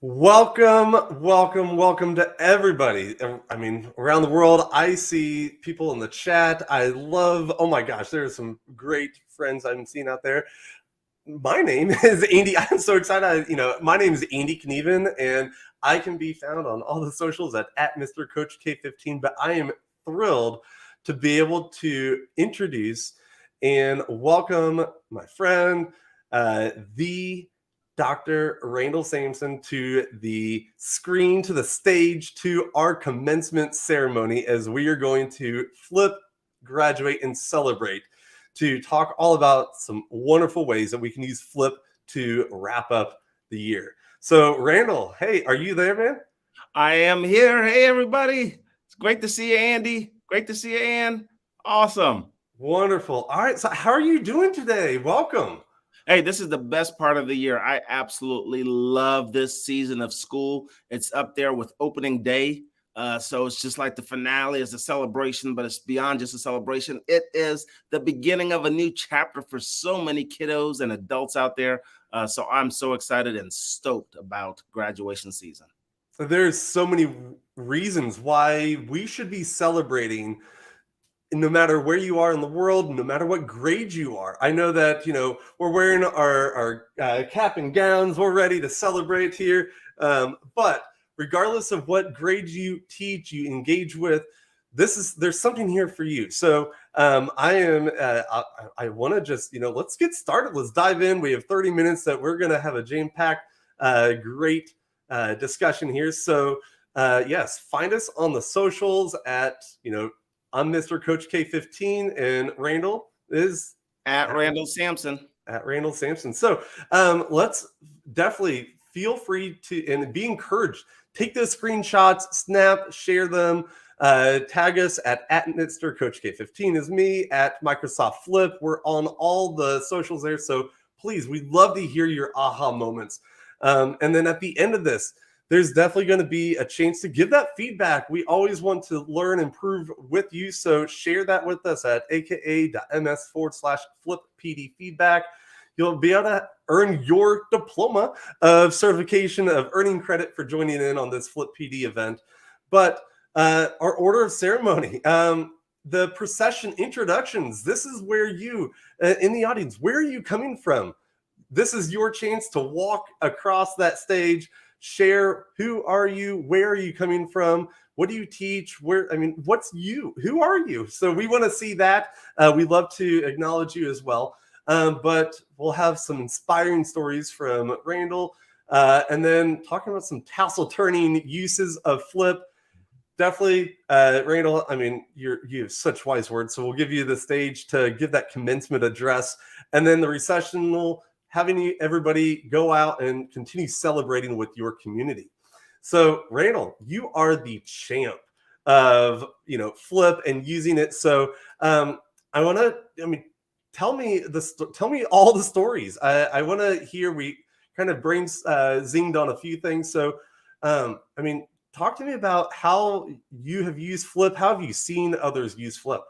Welcome to everybody. I mean, around the world, I see people in the chat. Oh my gosh, there's some great friends I'm seeing out there. My name is Andy. I'm so excited. My name is Andy Knueven, and I can be found on all the socials at Mr. Coach K15. But I am thrilled to be able to introduce and welcome my friend, the Dr. Randall Sampson, to the screen, to the stage, to our commencement ceremony as we are going to flip, graduate, and celebrate, to talk all about some wonderful ways that we can use flip to wrap up the year. So, Randall, hey, are you there, man? I am here. Hey, everybody. It's great to see you, Andy. Great to see you, Ann. Awesome. Wonderful. All right. So, how are you doing today? Welcome. Hey, this is the best part of the year. I absolutely love this season of school. It's up there with opening day. So it's just like the finale is a celebration, but it's beyond just a celebration. It is the beginning of a new chapter for so many kiddos and adults out there. So I'm so excited and stoked about graduation season. There's so many reasons why we should be celebrating, no matter where you are in the world, no matter what grade you are. I know that, we're wearing our cap and gowns. We're ready to celebrate here. But regardless of what grade you teach, you engage with, there's something here for you. So I want to just, let's get started. Let's dive in. We have 30 minutes that we're going to have a jam-packed, great discussion here. So yes, find us on the socials at, I'm Mr. Coach K15, and Randall is At Randall Sampson. At Randall Sampson. So let's definitely feel free to, and be encouraged. Take those screenshots, snap, share them, tag us at Mr. Coach K15 is me, at Microsoft Flip. We're on all the socials there. So please, we'd love to hear your aha moments. And then at the end of this, there's definitely going to be a chance to give that feedback. We always want to learn and improve with you. So share that with us at aka.ms/flippd feedback. You'll be able to earn your diploma of certification of earning credit for joining in on this Flip PD event. But our order of ceremony, the procession introductions, this is where you, in the audience, where are you coming from? This is your chance to walk across that stage, share who are you, where are you coming from, what do you teach, what's you, who are you? So we want to see that. We love to acknowledge you as well. But we'll have some inspiring stories from Randall, and then talking about some tassel turning uses of flip. Definitely, Randall, you have such wise words, so we'll give you the stage to give that commencement address, and then the recessional, having everybody go out and continue celebrating with your community. So, Randall, you are the champ of, flip and using it. So, tell me all the stories. I want to hear. We kind of zinged on a few things. So, talk to me about how you have used flip. How have you seen others use flip?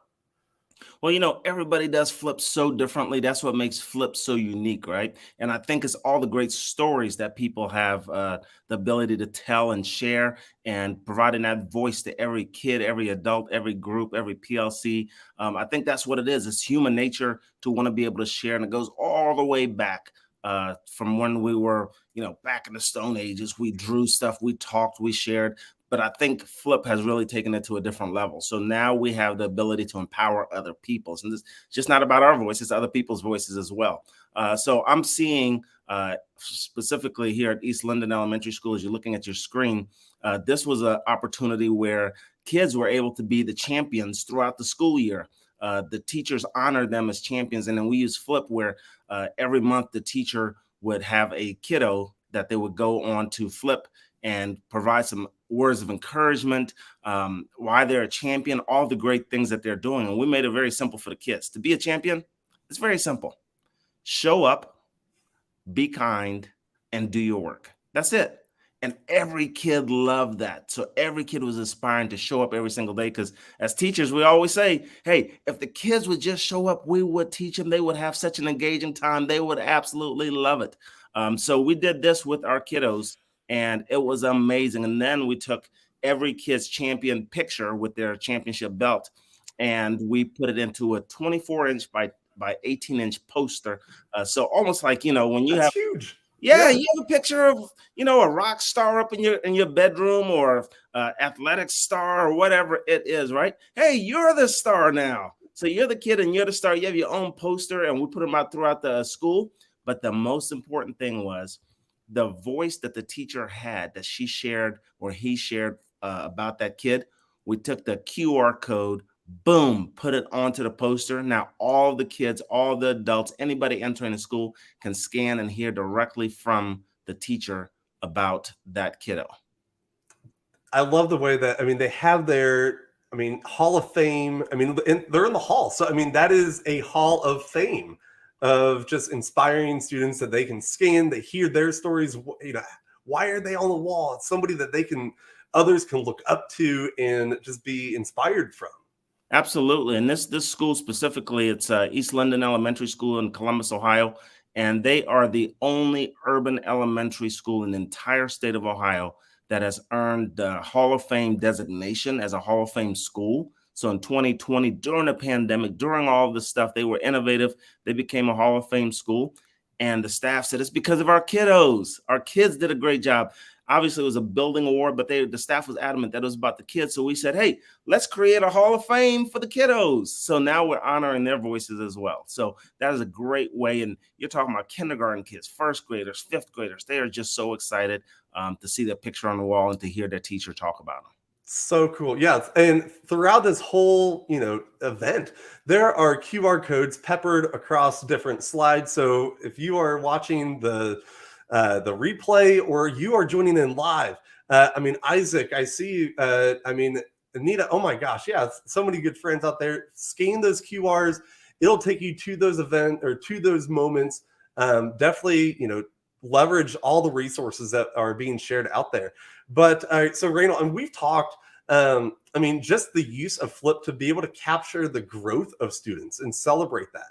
Well, everybody does flip so differently. That's what makes flip so unique, right? And I think it's all the great stories that people have the ability to tell and share, and providing that voice to every kid, every adult, every group, every PLC. I think that's what it is. It's human nature to want to be able to share, and it goes all the way back from when we were, back in the Stone Ages. We drew stuff, we talked, we shared. But I think flip has really taken it to a different level. So now we have the ability to empower other people's, and it's just not about our voices, it's other people's voices as well. So I'm seeing specifically here at East Linden Elementary School, as you're looking at your screen, this was an opportunity where kids were able to be the champions throughout the school year. The teachers honored them as champions. And then we use flip where every month the teacher would have a kiddo that they would go on to flip and provide some words of encouragement, why they're a champion, all the great things that they're doing. And we made it very simple for the kids. To be a champion, it's very simple. Show up, be kind, and do your work. That's it. And every kid loved that. So every kid was aspiring to show up every single day, because as teachers, we always say, hey, if the kids would just show up, we would teach them. They would have such an engaging time. They would absolutely love it. So we did this with our kiddos. and it was amazing. And then we took every kid's champion picture with their championship belt, and we put it into a 24-inch by 18-inch poster. So almost like, when you That's have, huge. yeah, you have a picture of, a rock star up in your bedroom, or athletic star, or whatever it is, right? Hey, you're the star now. So you're the kid and you're the star. You have your own poster, and we put them out throughout the school. But the most important thing was the voice that the teacher had, that she shared or he shared about that kid. We took the QR code, boom, put it onto the poster. Now all the kids, all the adults, anybody entering the school can scan and hear directly from the teacher about that kiddo. I love the way that, they have their, Hall of Fame. They're in the hall. So, that is a Hall of Fame of just inspiring students that they can scan, they hear their stories. Why are they on the wall? It's somebody that others can look up to and just be inspired from. Absolutely. And this school specifically, it's East London Elementary School in Columbus, Ohio. And they are the only urban elementary school in the entire state of Ohio that has earned the Hall of Fame designation as a Hall of Fame school. So in 2020, during the pandemic, during all this stuff, they were innovative. They became a Hall of Fame school. And the staff said it's because of our kiddos. Our kids did a great job. Obviously, it was a building award, but the staff was adamant that it was about the kids. So we said, hey, let's create a Hall of Fame for the kiddos. So now we're honoring their voices as well. So that is a great way. And you're talking about kindergarten kids, first graders, fifth graders. They are just so excited to see their picture on the wall and to hear their teacher talk about them. So cool. Yeah. And throughout this whole, event, there are QR codes peppered across different slides. So if you are watching the replay, or you are joining in live, Isaac, I see you. Anita, oh my gosh. Yeah. So many good friends out there. Scan those QRs. It'll take you to those events or to those moments. Definitely, leverage all the resources that are being shared out there. But so Randall, and we've talked, just the use of Flip to be able to capture the growth of students and celebrate that.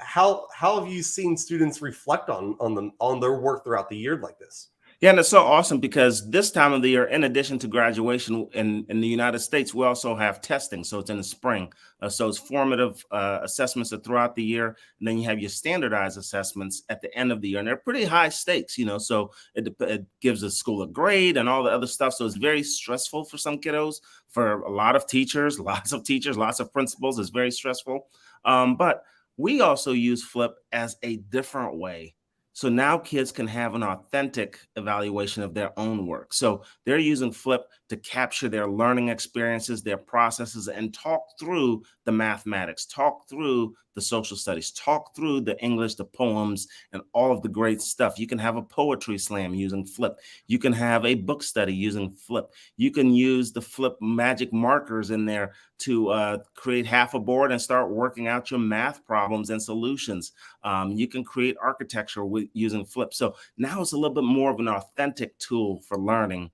How have you seen students reflect on their work throughout the year like this? Yeah, and it's so awesome because this time of the year, in addition to graduation in the United States, we also have testing. So it's in the spring. So it's formative assessments are throughout the year. And then you have your standardized assessments at the end of the year. And they're pretty high stakes, so it gives the school a grade and all the other stuff. So it's very stressful for some kiddos, for a lot of teachers, lots of principals. It's very stressful. But we also use Flip as a different way. So now kids can have an authentic evaluation of their own work. So they're using Flip to capture their learning experiences, their processes, and talk through the mathematics, talk through the social studies, talk through the English, the poems, and all of the great stuff. You can have a poetry slam using Flip. You can have a book study using Flip. You can use the Flip magic markers in there to create half a board and start working out your math problems and solutions. You can create architecture using Flip. So now it's a little bit more of an authentic tool for learning,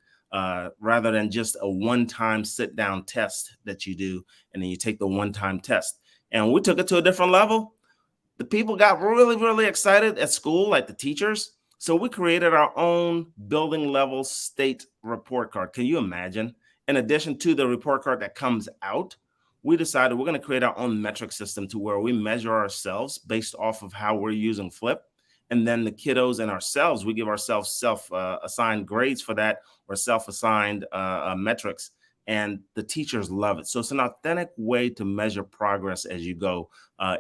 rather than just a one-time sit-down test that you do, and then you take the one-time test. And we took it to a different level. The people got really, really excited at school, like the teachers. So we created our own building level state report card. Can you imagine? In addition to the report card that comes out, we decided we're going to create our own metric system to where we measure ourselves based off of how we're using Flip. And then the kiddos and ourselves, we give ourselves self-assigned grades for that, or self-assigned metrics. And the teachers love it. So it's an authentic way to measure progress as you go,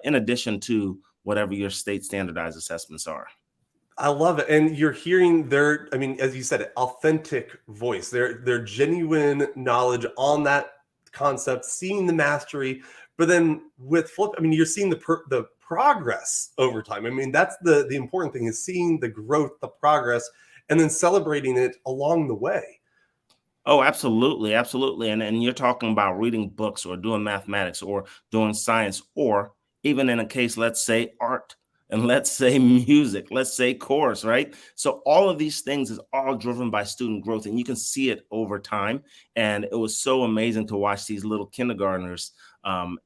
in addition to whatever your state standardized assessments are. I love it. And you're hearing their, as you said, authentic voice, their genuine knowledge on that concept, seeing the mastery. But then with Flip, you're seeing the progress over time. That's the important thing, is seeing the growth, the progress, and then celebrating it along the way. Oh, absolutely. Absolutely. And you're talking about reading books or doing mathematics or doing science, or even in a case, let's say art, and let's say music, let's say chorus, right? So all of these things is all driven by student growth, and you can see it over time. And it was so amazing to watch these little kindergartners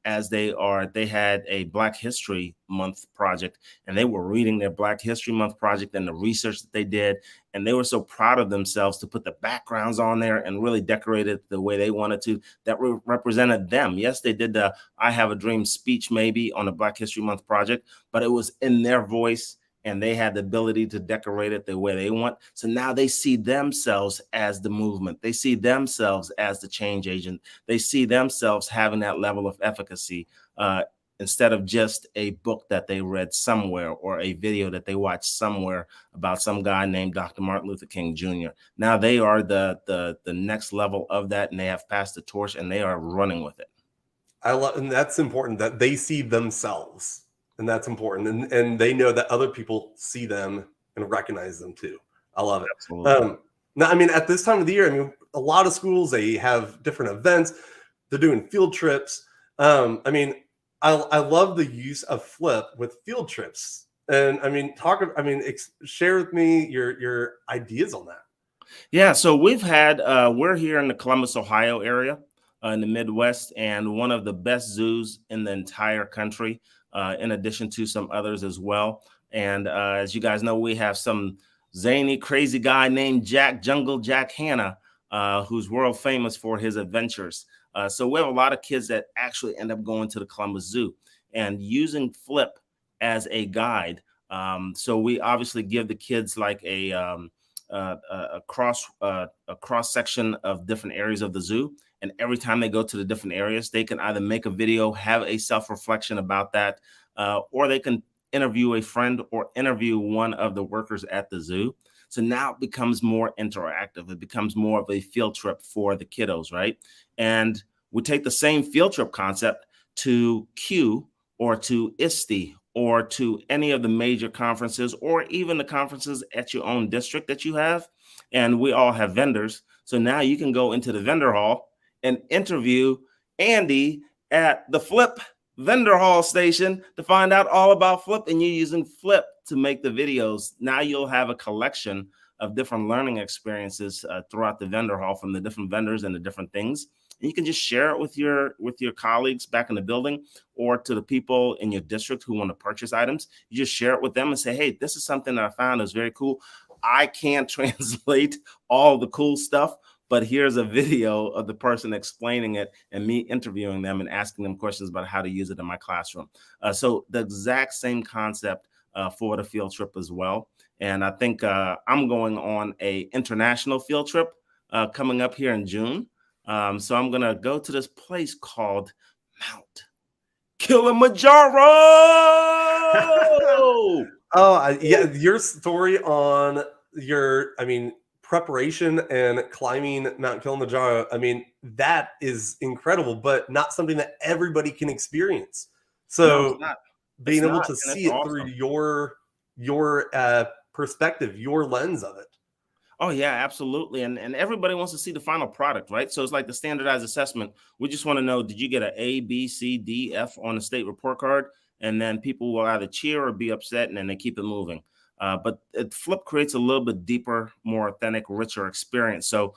as they had a Black History Month project, and they were reading their Black History Month project and the research that they did, and they were so proud of themselves to put the backgrounds on there and really decorate it the way they wanted to, that represented them. Yes, they did the I Have a Dream speech maybe on the Black History Month project, but it was in their voice, and they had the ability to decorate it the way they want. So now they see themselves as the movement. They see themselves as the change agent. They see themselves having that level of efficacy, instead of just a book that they read somewhere or a video that they watched somewhere about some guy named Dr. Martin Luther King Jr. Now they are the next level of that, and they have passed the torch, and they are running with it. And that's important, that they see themselves, and that's important, and they know that other people see them and recognize them too. I love it. Absolutely. Now, I mean, at this time of the year, I mean, a lot of schools, they have different events. They're doing field trips. I mean, I love the use of Flip with field trips. And I mean, share with me your ideas on that. Yeah, so we're here in the Columbus, Ohio area, in the Midwest, and one of the best zoos in the entire country, in addition to some others as well. And as you guys know, we have some zany, crazy guy named Jungle Jack Hanna, who's world famous for his adventures. So we have a lot of kids that actually end up going to the Columbus Zoo and using Flip as a guide. So we obviously give the kids like a cross section of different areas of the zoo, and every time they go to the different areas, they can either make a video, have a self-reflection about that, or they can interview a friend or interview one of the workers at the zoo. So now it becomes more interactive. It becomes more of a field trip for the kiddos, right? And we take the same field trip concept to Q or to ISTE or to any of the major conferences, or even the conferences at your own district that you have. And we all have vendors. So now you can go into the vendor hall and interview Andy at the Flip vendor hall station to find out all about Flip, and you're using Flip to make the videos. Now you'll have a collection of different learning experiences throughout the vendor hall from the different vendors and the different things. And you can just share it with your colleagues back in the building, or to the people in your district who want to purchase items. You just share it with them and say, hey, this is something that I found is very cool. I can't translate all the cool stuff, but here's a video of the person explaining it and me interviewing them and asking them questions about how to use it in my classroom. So the exact same concept for the field trip as well. And I think I'm going on a international field trip coming up here in June. So I'm going to go to this place called Mount Kilimanjaro. Yeah, your story on your, preparation and climbing Mount Kilimanjaro, that is incredible, but not something that everybody can experience. So no, it's not. Being able to see it through your perspective, your lens of it. Oh, yeah, absolutely. And everybody wants to see the final product, right? So it's like the standardized assessment. We just want to know, did you get an A, B, C, D, F on the state report card? And then people will either cheer or be upset, and then they keep it moving. But Flip creates a little bit deeper, more authentic, richer experience. So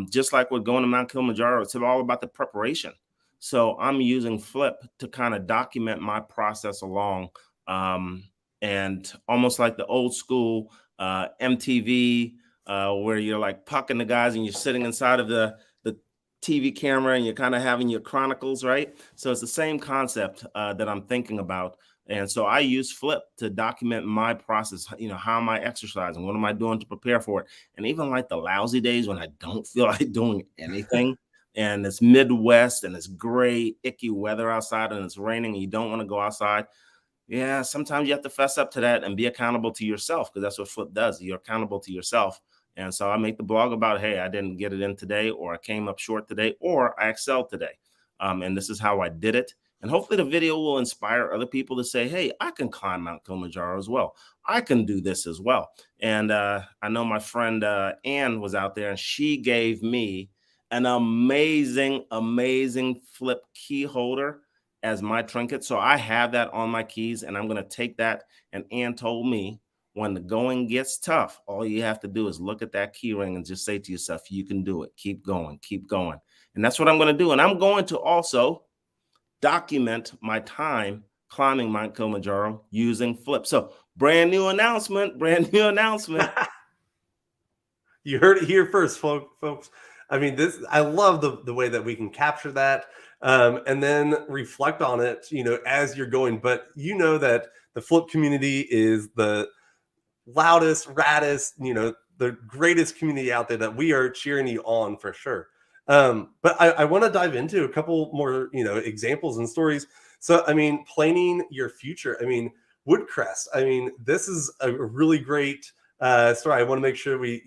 just like with going to Mount Kilimanjaro, it's all about the preparation. So I'm using Flip to kind of document my process along, and almost like the old school MTV, where you're like pucking the guys and you're sitting inside of the TV camera and you're kind of having your chronicles, right? So it's the same concept that I'm thinking about. And so I use Flip to document my process. How am I exercising? What am I doing to prepare for it? And even like the lousy days when I don't feel like doing anything, and it's Midwest and it's gray, icky weather outside and it's raining and you don't want to go outside. Yeah, sometimes you have to fess up to that and be accountable to yourself, because that's what Flip does. You're accountable to yourself. And so I make the blog about, hey, I didn't get it in today, or I came up short today, or I excelled today. And this is how I did it. And hopefully the video will inspire other people to say, hey, I can climb Mount Kilimanjaro as well. I can do this as well. And I know my friend Ann was out there, and she gave me an amazing, amazing Flip key holder as my trinket. So I have that on my keys, and I'm going to take that. And Ann told me, when the going gets tough, all you have to do is look at that key ring and just say to yourself, you can do it. Keep going, keep going. And that's what I'm going to do. And I'm going to also document my time climbing Mount Kilimanjaro using Flip. So brand new announcement, brand new announcement. You heard it here first, folks. I mean, I love the way that we can capture that, and then reflect on it, as you're going. But you know that the Flip community is the loudest, raddest, the greatest community out there, that we are cheering you on for sure. But I want to dive into a couple more, examples and stories. So, I mean, planning your future. I mean, Woodcrest. I mean, this is a really great story. I want to make sure we,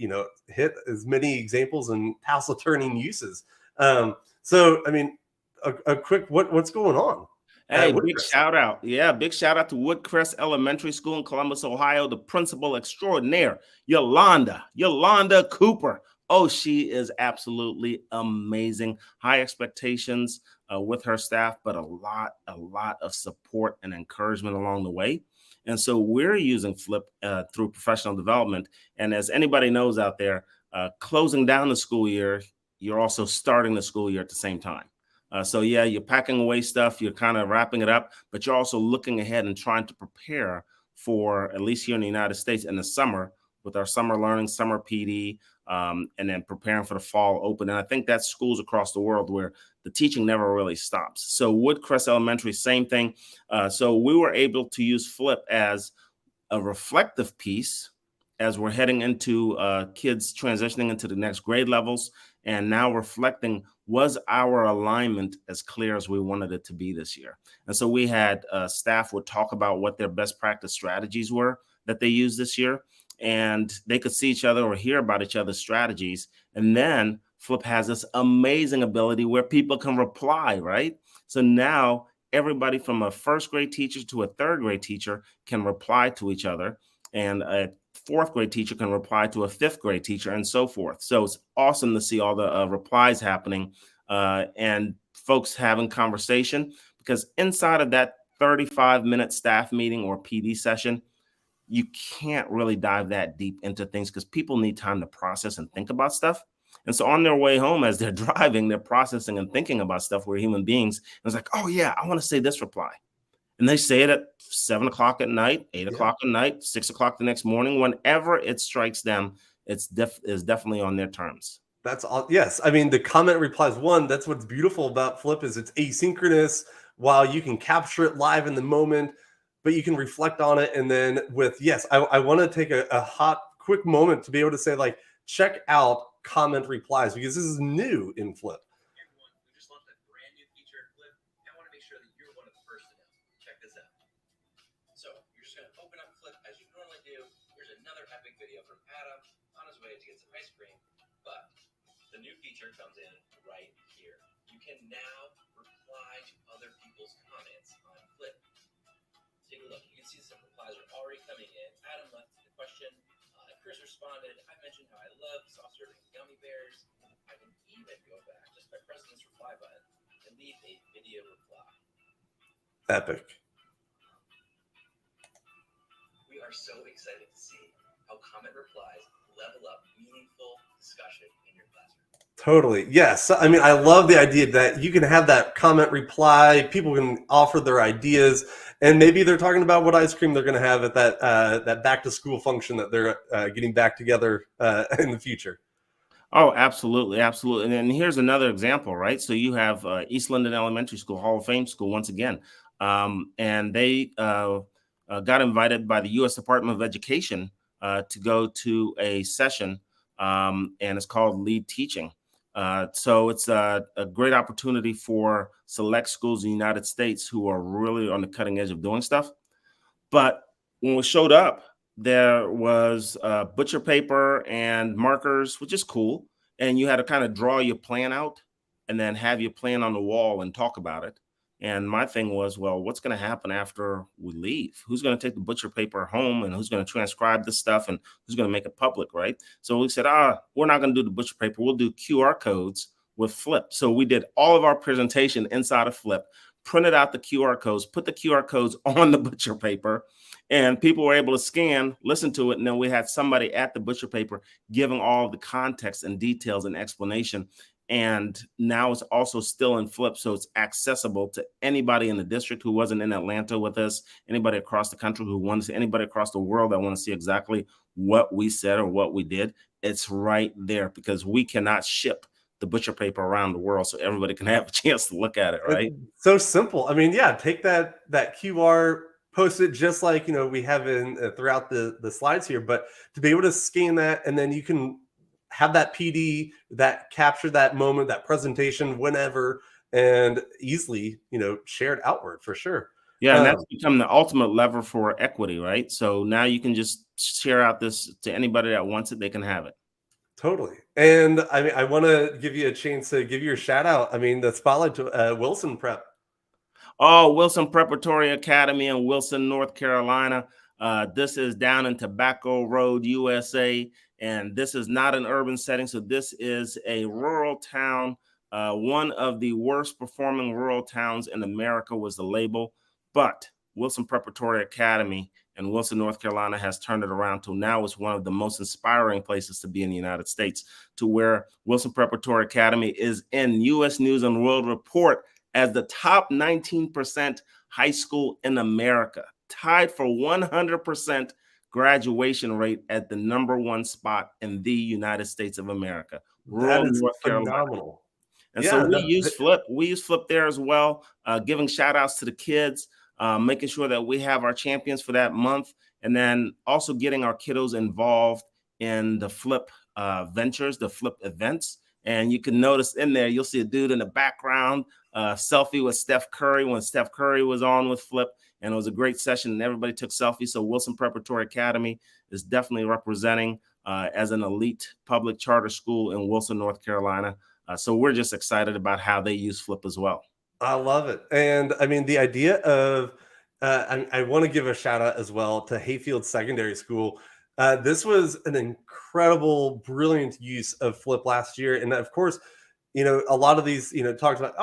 hit as many examples and tassel turning uses. So, I mean, a quick, what's going on at Hey, big Woodcrest? shout out. Yeah, big shout out to Woodcrest Elementary School in Columbus, Ohio, the principal extraordinaire, Yolanda Cooper. Oh, she is absolutely amazing. High expectations with her staff, but a lot of support and encouragement along the way. And so we're using Flip through professional development. And as anybody knows out there, closing down the school year, you're also starting the school year at the same time. So yeah, you're packing away stuff, you're kind of wrapping it up, but you're also looking ahead and trying to prepare for, at least here in the United States, in the summer with our summer learning, summer PD, and then preparing for the fall open. And I think that's schools across the world where the teaching never really stops. So Woodcrest Elementary, same thing. So we were able to use Flip as a reflective piece as we're heading into kids transitioning into the next grade levels, and now reflecting, was our alignment as clear as we wanted it to be this year? And so we had staff would talk about what their best practice strategies were that they used this year, and they could see each other or hear about each other's strategies. And then Flip has this amazing ability where people can reply, right? So now everybody from a first grade teacher to a third grade teacher can reply to each other, and a fourth grade teacher can reply to a fifth grade teacher, and so forth. So it's awesome to see all the replies happening and folks having conversation, because inside of that 35-minute staff meeting or PD session, you can't really dive that deep into things because people need time to process and think about stuff. And so on their way home, as they're driving, they're processing and thinking about stuff. We're human beings. And it's like, oh yeah, I want to say this reply. And they say it at 7 o'clock at night, 8 o'clock at night, 6 o'clock the next morning. Whenever it strikes them, it's definitely on their terms. That's all. Yes. I mean, the comment replies that's what's beautiful about Flip, is it's asynchronous, while you can capture it live in the moment, but you can reflect on it. And then I want to take a hot, quick moment to be able to say, like, check out comment replies, because this is new in Flip. The new feature comes in right here. You can now reply to other people's comments on Flip. Take a look. You can see some replies are already coming in. Adam left the question. Chris responded, I mentioned how I love soft serving gummy bears. I can even go back just by pressing this reply button and leave a video reply. Epic. We are so excited to see how comment replies level up meaningful discussion in your classroom. Totally. Yes. I mean, I love the idea that you can have that comment reply. People can offer their ideas, and maybe they're talking about what ice cream they're going to have at that back to school function that they're getting back together in the future. Oh, absolutely. Absolutely. And then here's another example, right? So you have East London Elementary School, Hall of Fame school, once again. And they got invited by the U.S. Department of Education to go to a session, and it's called Lead Teaching. So it's a great opportunity for select schools in the United States who are really on the cutting edge of doing stuff. But when we showed up, there was butcher paper and markers, which is cool. And you had to kind of draw your plan out and then have your plan on the wall and talk about it. And my thing was, well, what's going to happen after we leave? Who's going to take the butcher paper home, and who's going to transcribe this stuff, and who's going to make it public, right? So we said, we're not going to do the butcher paper. We'll do QR codes with Flip. So we did all of our presentation inside of Flip, printed out the QR codes, put the QR codes on the butcher paper, and people were able to scan, listen to it, and then we had somebody at the butcher paper giving all the context and details and explanation. And now it's also still in Flip, so it's accessible to anybody in the district who wasn't in Atlanta with us, anybody across the country who wants to, anybody across the world that want to see exactly what we said or what we did. It's right there because we cannot ship the butcher paper around the world so everybody can have a chance to look at it, right? It's so simple. I mean, yeah, take that QR, post it just like, we have in throughout the slides here, but to be able to scan that, and then you can have that PD that capture that moment, that presentation whenever, and easily, share it outward for sure. Yeah, and that's become the ultimate lever for equity, right? So now you can just share out this to anybody that wants it, they can have it. Totally. And I mean, I want to give you a chance to give you a shout out. I mean, the spotlight to Wilson Prep. Oh, Wilson Preparatory Academy in Wilson, North Carolina. This is down in Tobacco Road, USA. And this is not an urban setting. So this is a rural town. One of the worst performing rural towns in America was the label. But Wilson Preparatory Academy in Wilson, North Carolina has turned it around to now it's one of the most inspiring places to be in the United States, to where Wilson Preparatory Academy is in U.S. News and World Report as the top 19% high school in America, tied for 100% graduation rate at the #1 spot in the United States of America, rural North Carolina. Phenomenal. And so we use Flip. We use Flip there as well, giving shout outs to the kids, making sure that we have our champions for that month, and then also getting our kiddos involved in the Flip ventures, the Flip events. And you can notice in there, you'll see a dude in the background, selfie with Steph Curry when Steph Curry was on with Flip. And it was a great session and everybody took selfies. So Wilson Preparatory Academy is definitely representing as an elite public charter school in Wilson, North Carolina. So we're just excited about how they use Flip as well. I love it. And I mean, the idea of, I want to give a shout out as well to Hayfield Secondary School. This was an incredible, brilliant use of Flip last year. And of course, a lot of these, talked about,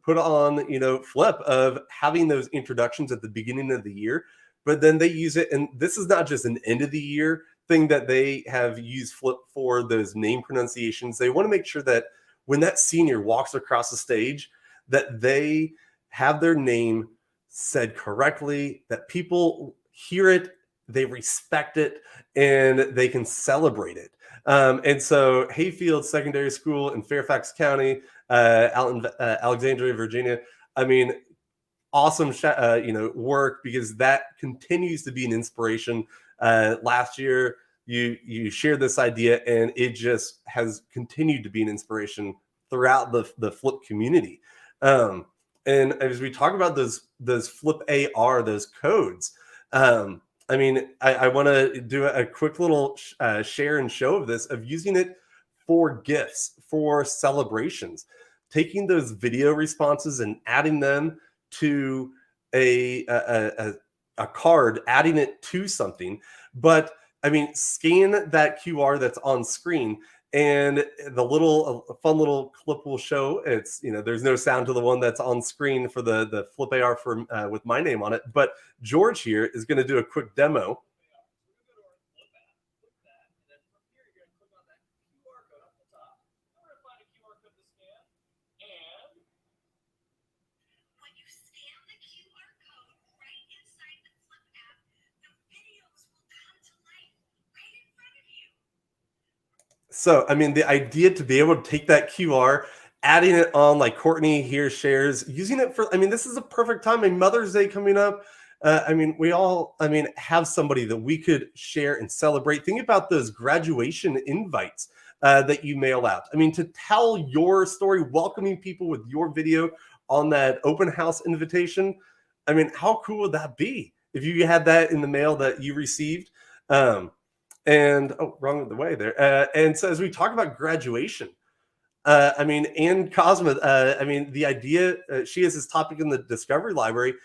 put on, Flip of having those introductions at the beginning of the year, but then they use it. And this is not just an end of the year thing that they have used Flip for, those name pronunciations. They want to make sure that when that senior walks across the stage, that they have their name said correctly, that people hear it, they respect it, and they can celebrate it. And so Hayfield Secondary School in Fairfax County, out in Alexandria, Virginia, I mean, awesome, work, because that continues to be an inspiration. Last year, you shared this idea, and it just has continued to be an inspiration throughout the Flip community. And as we talk about those Flip AR, those codes, I mean, I want to do a quick little share and show of this, of using it for gifts, for celebrations, taking those video responses and adding them to a card, adding it to something. But I mean, scan that QR that's on screen, and the little fun little clip will show. It's, there's no sound to the one that's on screen for the Flip AR for with my name on it. But George here is going to do a quick demo. So, I mean, the idea to be able to take that QR, adding it on, like Courtney here shares, using it for, I mean, this is a perfect time. I mean, Mother's Day coming up. I mean, we all, have somebody that we could share and celebrate. Think about those graduation invites that you mail out. I mean, to tell your story, welcoming people with your video on that open house invitation. I mean, how cool would that be if you had that in the mail that you received? And wrong with the way there. And so as we talk about graduation, Ann Cosma, the idea, she has this topic in the Discovery Library.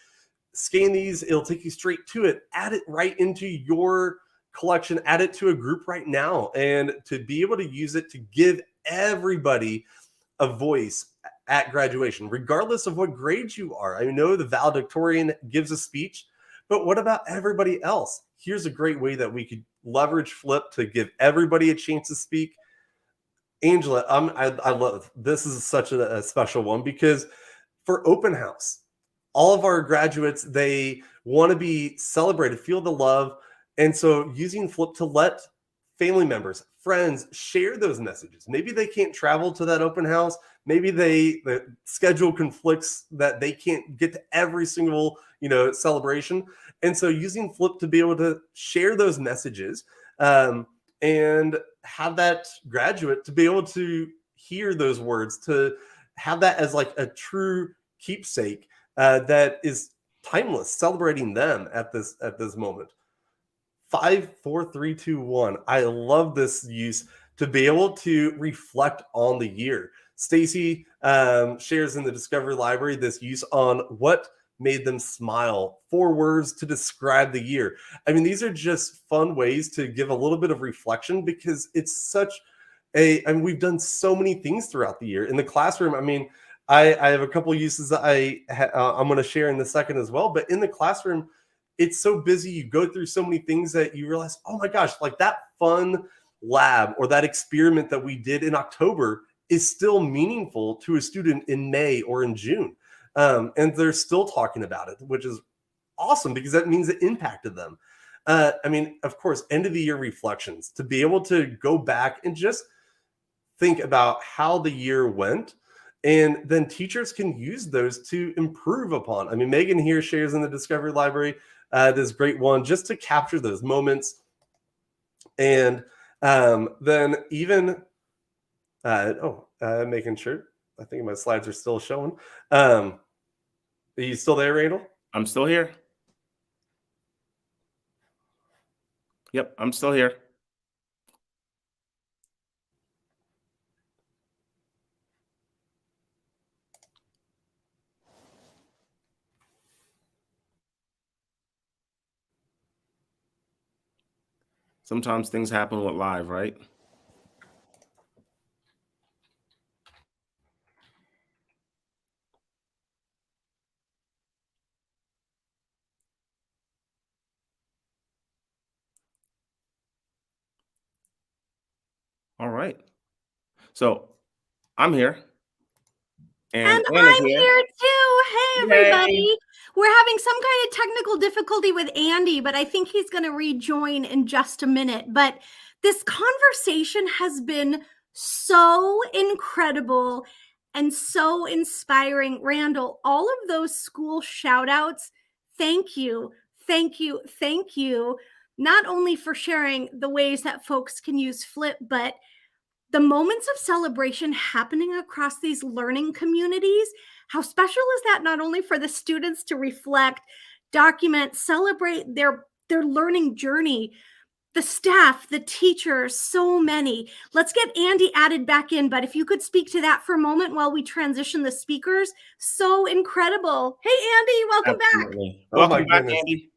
Scan these, it'll take you straight to it. Add it right into your collection, add it to a group right now. And to be able to use it to give everybody a voice at graduation, regardless of what grade you are. I know the valedictorian gives a speech, but what about everybody else? Here's a great way that we could leverage Flip to give everybody a chance to speak. Angela, I love this. Is such a special one because for open house, all of our graduates, they want to be celebrated, feel the love. And so using Flip to let family members, friends share those messages. Maybe they can't travel to that open house. Maybe the schedule conflicts that they can't get to every single, celebration. And so using Flip to be able to share those messages, and have that graduate to be able to hear those words, to have that as like a true keepsake that is timeless, celebrating them at this moment. 5, 4, 3, 2, 1. I love this use to be able to reflect on the year. Stacy shares in the Discovery Library this use on what made them smile, 4 words to describe the year. I mean, these are just fun ways to give a little bit of reflection because it's such we've done so many things throughout the year in the classroom. I mean, I have a couple uses that I'm going to share in a second as well. But in the classroom, it's so busy. You go through so many things that you realize, oh my gosh, like that fun lab or that experiment that we did in October is still meaningful to a student in May or in June. And they're still talking about it, which is awesome because that means it impacted them. I mean, of course, end of the year reflections, to be able to go back and just think about how the year went. And then teachers can use those to improve upon. I mean, Megan here shares in the Discovery Library this great one just to capture those moments. And then even, making sure, I think my slides are still showing. Are you still there, Randall? I'm still here. Yep, I'm still here. Sometimes things happen with live, right? All right. So I'm here. And Anna's I'm here too. Hey, everybody. Yay. We're having some kind of technical difficulty with Andy, but I think he's going to rejoin in just a minute. But this conversation has been so incredible and so inspiring. Randall, all of those school shout outs, thank you, thank you, thank you. Not only for sharing the ways that folks can use Flip, but the moments of celebration happening across these learning communities. How special is that, not only for the students to reflect, document, celebrate their learning journey, the staff, the teachers, so many. Let's get Andy added back in, but if you could speak to that for a moment while we transition the speakers. So incredible. Hey, Andy, welcome Absolutely. Oh my Welcome back, goodness. Andy.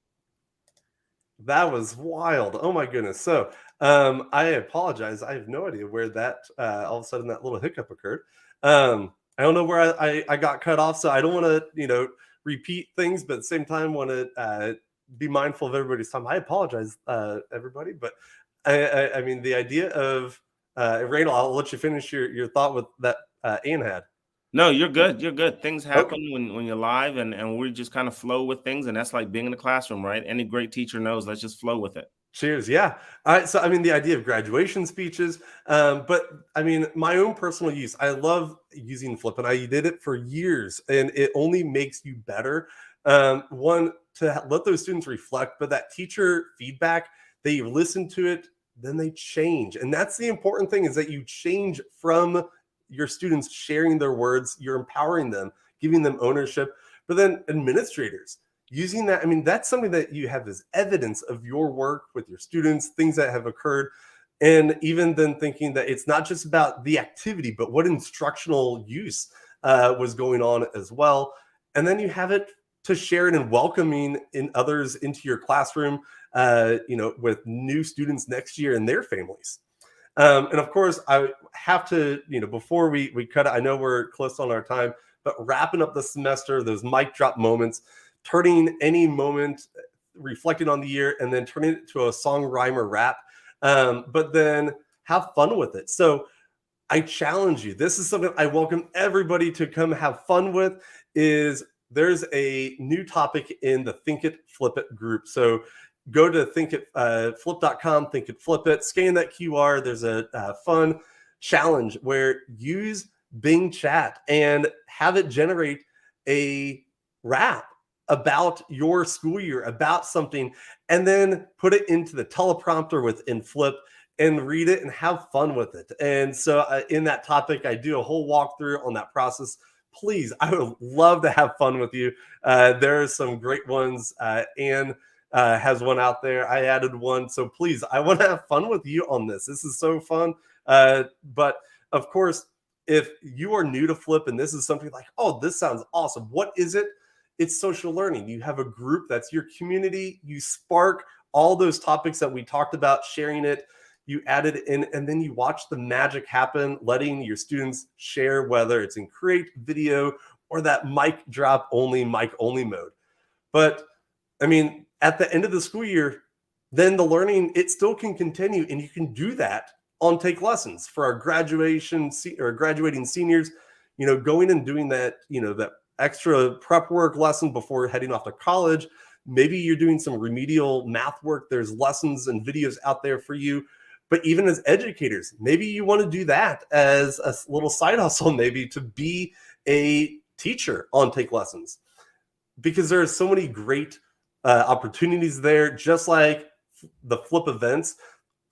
That was wild. Oh my goodness. So I apologize. I have no idea where that all of a sudden that little hiccup occurred. I don't know where I got cut off, so I don't want to repeat things, but at the same time want to be mindful of everybody's time. I apologize, everybody, but I mean the idea of Randall, I'll let you finish your thought with that Ann had. No, you're good. You're good. Things happen when you're live, and we just kind of flow with things, and that's like being in the classroom, right? Any great teacher knows. Let's just flow with it. Cheers. Yeah. All right. So, I mean, the idea of graduation speeches, but I mean, my own personal use, I love using Flip, and I did it for years, and it only makes you better. One, to let those students reflect, but that teacher feedback, they listen to it, then they change. And that's the important thing, is that you change from your students sharing their words, you're empowering them, giving them ownership. But then administrators using that, I mean, that's something that you have as evidence of your work with your students, things that have occurred. And even then thinking that it's not just about the activity, but what instructional use was going on as well. And then you have it to share it and welcoming in others into your classroom, with new students next year and their families. And of course, I have to, before we cut it, I know we're close on our time, but wrapping up the semester, those mic drop moments, turning any moment, reflecting on the year, and then turning it to a song, rhyme, or rap. But then have fun with it. So I challenge you. This is something I welcome everybody to come have fun with. Is there's a new topic in the Think It, Flip It group. So go to thinkitflip.com, Think It, Flip It, scan that QR. There's a fun challenge where use Bing Chat and have it generate a rap about your school year, about something, and then put it into the teleprompter within Flip and read it and have fun with it. And so in that topic, I do a whole walkthrough on that process. Please, I would love to have fun with you. There are some great ones. Anne has one out there. I added one. So please, I want to have fun with you on this. This is so fun. But of course, if you are new to Flip and this is something like, oh, this sounds awesome. What is it? It's social learning. You have a group that's your community. You spark all those topics that we talked about, sharing it. You add it in, and then you watch the magic happen, letting your students share, whether it's in create video or that mic only mode. But I mean, at the end of the school year, then the learning, it still can continue, and you can do that on Take Lessons for our graduating seniors, going and doing that, that extra prep work lesson before heading off to college. Maybe you're doing some remedial math work. There's lessons and videos out there for you. But even as educators, maybe you want to do that as a little side hustle, maybe to be a teacher on Take Lessons, because there are so many great opportunities there, just like the Flip events,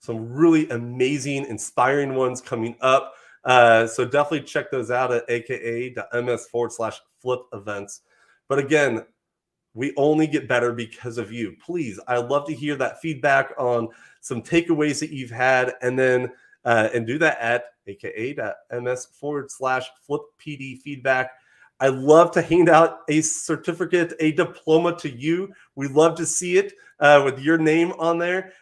some really amazing, inspiring ones coming up. So definitely check those out at aka.ms/Flip events. But again, we only get better because of you. Please, I'd love to hear that feedback on some takeaways that you've had, and then and do that at aka.ms/FlipPD feedback. I love to hand out a certificate, a diploma to you. We love to see it with your name on there.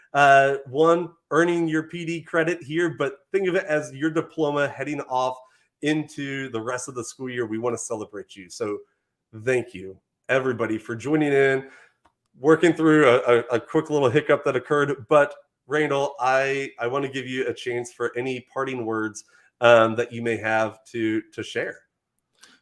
One, earning your PD credit here, but think of it as your diploma heading off into the rest of the school year. We want to celebrate you. So thank you, everybody, for joining in, working through a quick little hiccup that occurred. But Randall, I want to give you a chance for any parting words that you may have to share.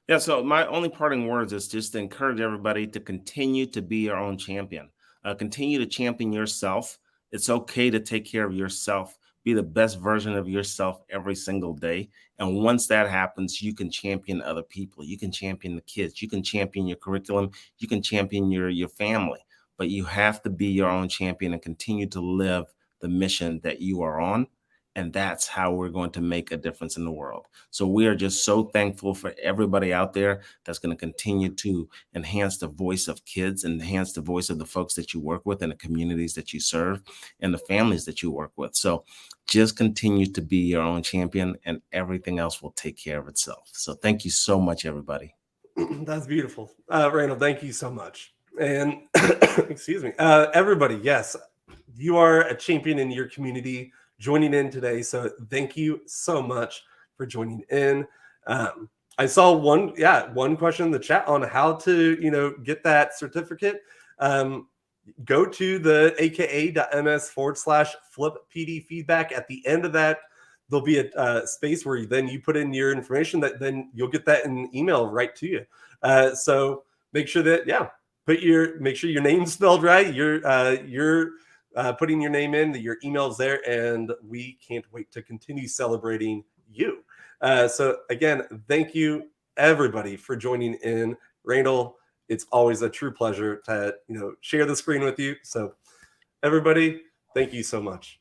Yeah, so my only parting words is just to encourage everybody to continue to be your own champion. Continue to champion yourself. It's okay to take care of yourself. Be the best version of yourself every single day. And once that happens, you can champion other people. You can champion the kids. You can champion your curriculum. You can champion your family. But you have to be your own champion and continue to live the mission that you are on. And that's how we're going to make a difference in the world. So we are just so thankful for everybody out there that's going to continue to enhance the voice of kids, and enhance the voice of the folks that you work with and the communities that you serve and the families that you work with. So just continue to be your own champion, and everything else will take care of itself. So thank you so much, everybody. That's beautiful. Randall, thank you so much. And excuse me, everybody, yes, you are a champion in your community, joining in today. So thank you so much for joining in. I saw one question in the chat on how to, get that certificate. Go to the aka.ms/FlipPD feedback. At the end of that, there'll be a space where then you put in your information that then you'll get that in an email right to you. So make sure that, make sure your name's spelled right. You're putting your name in, your email's there, and we can't wait to continue celebrating you. So again, thank you everybody for joining in. Randall, it's always a true pleasure to share the screen with you. So everybody, thank you so much.